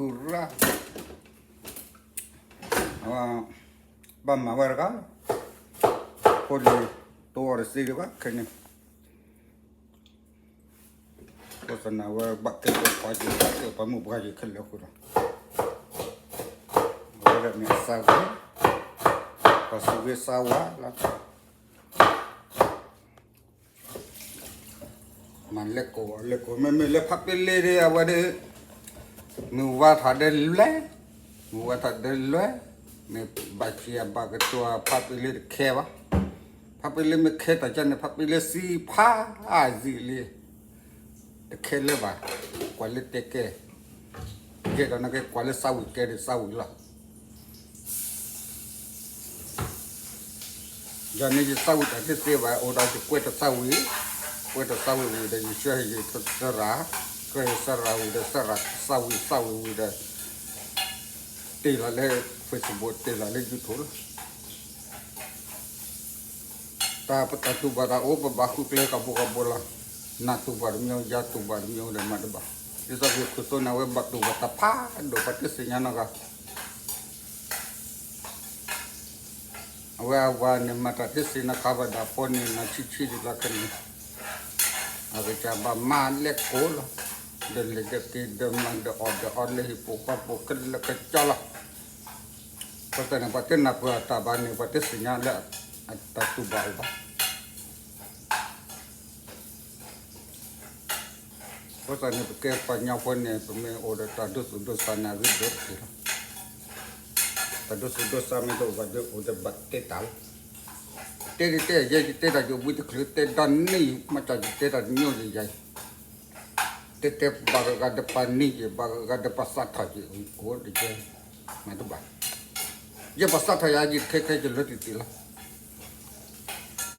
kurra. Bamma verga. Poli toore siga kene. Kosana ver bakke paji bakke pamu baji khalla kura. Ver me sawa. Pasuge sawa la. Man leko me le papille de awade. Muwa thade le. Muwa thade le. Me bachi abba ketua papile khewa papile me kheta jane papile si pha azili khele ba kwale teke ke kana ke kwale sawi ke de sawi la jane ji sawi ta ke se ba oda ji kweta sawi de ji shwe ji tsara ke sara u de sara sawi u de te la le Facebook te la le YouTube ta pata tu bara o ba ku kle ka bola na tu bar myo ja tu bar myo de madba isa ku kuto na we ba tu bata pa do pati sinya na ka awa ne mata tisi na ka ba da poni na chichi di la kan ave cha ba ma le ko lo de le de man de le hipo pa po kle ka chala Pata na pati na pa tabani pati sinyala at tatuba ba. Pata ni ke panya pone me oda tadus sana video kira. Tadus sama do ba de oda batte tal. Te je da jo buti krite dan ni macha te da nyo je jai. Te baga ga depan ni je baga ga depan satha je ko de je. Matu ba. Ye basta thaya ji ke je lati tila